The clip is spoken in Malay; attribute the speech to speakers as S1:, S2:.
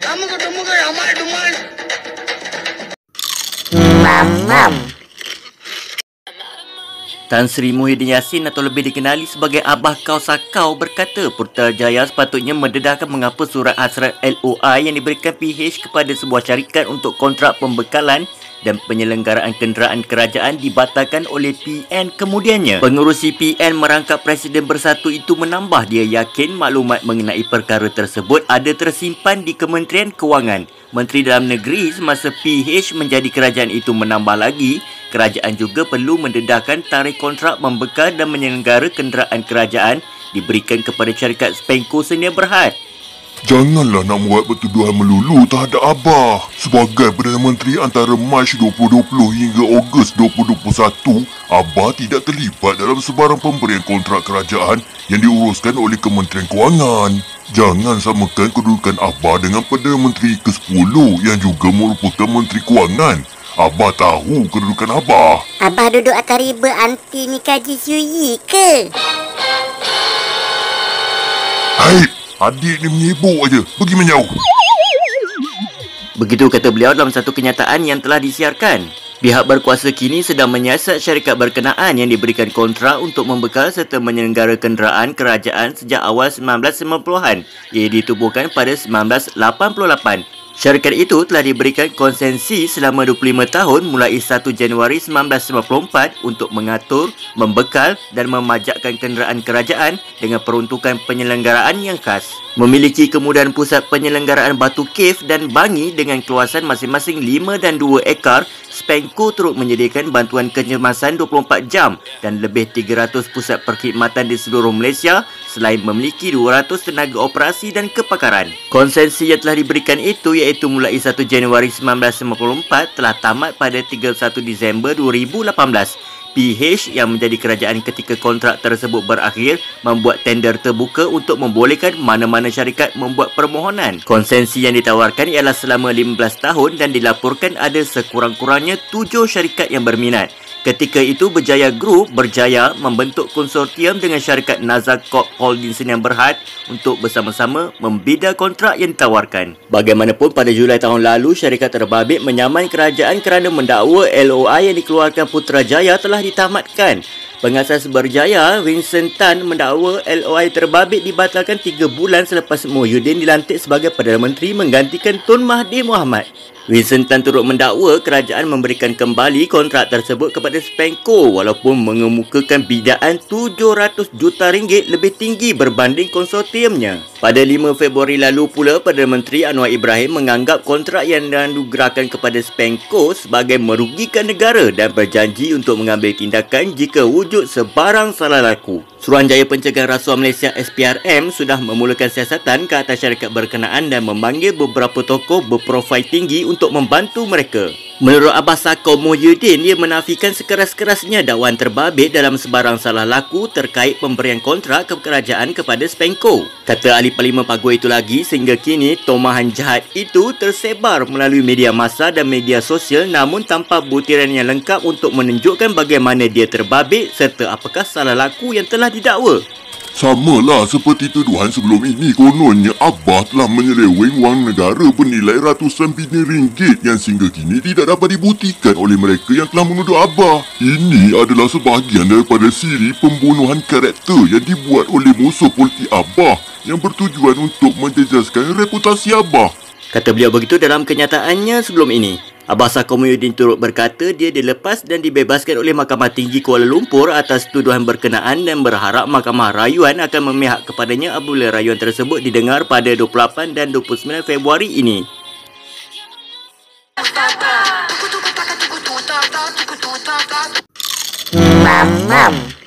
S1: Kamu ketemu ke Ramai Duman.
S2: Tan Sri Muhyiddin Yassin atau lebih dikenali sebagai Abah Kau Sakau berkata Putrajaya sepatutnya mendedahkan mengapa surat hasrat LOI yang diberikan PH kepada sebuah syarikat untuk kontrak pembekalan dan penyelenggaraan kenderaan kerajaan dibatalkan oleh PN kemudiannya. Pengerusi PN merangkap Presiden Bersatu itu menambah dia yakin maklumat mengenai perkara tersebut ada tersimpan di Kementerian Kewangan. Menteri Dalam Negeri semasa PH menjadi kerajaan itu menambah lagi, kerajaan juga perlu mendedahkan tarikh kontrak membekal dan menyelenggara kenderaan kerajaan diberikan kepada syarikat Spenco Senia Berhad.
S3: Janganlah nak buat pertuduhan melulu terhadap Abah. Sebagai Perdana Menteri antara Mac 2020 hingga Ogos 2021, Abah tidak terlibat dalam sebarang pemberian kontrak kerajaan yang diuruskan oleh Kementerian Kewangan. Jangan samakan kedudukan Abah dengan Perdana Menteri ke-10 yang juga merupakan Menteri Kewangan. Abah tahu kedudukan Abah.
S4: Abah duduk atas riba anti nikah Ji Suyi ke?
S3: Hai, adik ni menyibuk aja. Pergi menjauh.
S2: Begitu kata beliau dalam satu kenyataan yang telah disiarkan. Pihak berkuasa kini sedang menyiasat syarikat berkenaan yang diberikan kontrak untuk membekal serta menyelenggara kenderaan kerajaan sejak awal 1990-an. Ia ditubuhkan pada 1988. Syarikat itu telah diberikan konsensi selama 25 tahun mulai 1 Januari 1994 untuk mengatur, membekal dan memajakkan kenderaan kerajaan dengan peruntukan penyelenggaraan yang khas. Memiliki kemudahan pusat penyelenggaraan Batu Cave dan Bangi dengan keluasan masing-masing 5 dan 2 ekar, Spenco turut menyediakan bantuan kecemasan 24 jam dan lebih 300 pusat perkhidmatan di seluruh Malaysia selain memiliki 200 tenaga operasi dan kepakaran. Konsensi yang telah diberikan itu iaitu mulai 1 Januari 1994 telah tamat pada 31 Disember 2018. PH yang menjadi kerajaan ketika kontrak tersebut berakhir membuat tender terbuka untuk membolehkan mana-mana syarikat membuat permohonan. Konsensi yang ditawarkan ialah selama 15 tahun dan dilaporkan ada sekurang-kurangnya 7 syarikat yang berminat. Ketika itu Berjaya Group berjaya membentuk konsortium dengan syarikat Nazar Corp Holding Senia Berhad untuk bersama-sama membida kontrak yang ditawarkan. Bagaimanapun pada Julai tahun lalu syarikat terbabit menyaman kerajaan kerana mendakwa LOI yang dikeluarkan Putrajaya telah ditamatkan. Pengasas Berjaya, Vincent Tan mendakwa LOI terbabit dibatalkan 3 bulan selepas Muhyiddin dilantik sebagai Perdana Menteri menggantikan Tun Mahathir Mohamad. Vincent Tan turut mendakwa kerajaan memberikan kembali kontrak tersebut kepada Spenco walaupun mengemukakan bidaan 700 juta ringgit lebih tinggi berbanding konsortiumnya. Pada 5 Februari lalu pula, Perdana Menteri Anwar Ibrahim menganggap kontrak yang dianugerahkan kepada Spenco sebagai merugikan negara dan berjanji untuk mengambil tindakan jika wujud sebarang salah laku. Suruhanjaya Pencegahan Rasuah Malaysia SPRM sudah memulakan siasatan ke atas syarikat berkenaan dan memanggil beberapa tokoh berprofil tinggi untuk membantu mereka. Menurut Abah Sakau Muhyiddin, ia menafikan sekeras-kerasnya dakwaan terbabit dalam sebarang salah laku terkait pemberian kontrak kerajaan kepada Spenco. Kata ahli Parlimen Paguh itu lagi, sehingga kini tomahan jahat itu tersebar melalui media massa dan media sosial namun tanpa butiran yang lengkap untuk menunjukkan bagaimana dia terbabit serta apakah salah laku yang telah didakwa.
S3: Samalah seperti tuduhan sebelum ini, kononnya Abah telah menyeleweng wang negara bernilai ratusan bilion ringgit yang sehingga kini tidak dapat dibuktikan oleh mereka yang telah menuduh Abah. Ini adalah sebahagian daripada siri pembunuhan karakter yang dibuat oleh musuh politik Abah yang bertujuan untuk menjejaskan reputasi Abah.
S2: Kata beliau begitu dalam kenyataannya sebelum ini. Abah Sakau Muhyiddin turut berkata dia dilepas dan dibebaskan oleh Mahkamah Tinggi Kuala Lumpur atas tuduhan berkenaan dan berharap Mahkamah Rayuan akan memihak kepadanya apabila rayuan tersebut didengar pada 28 dan 29 Februari ini.
S4: Mam.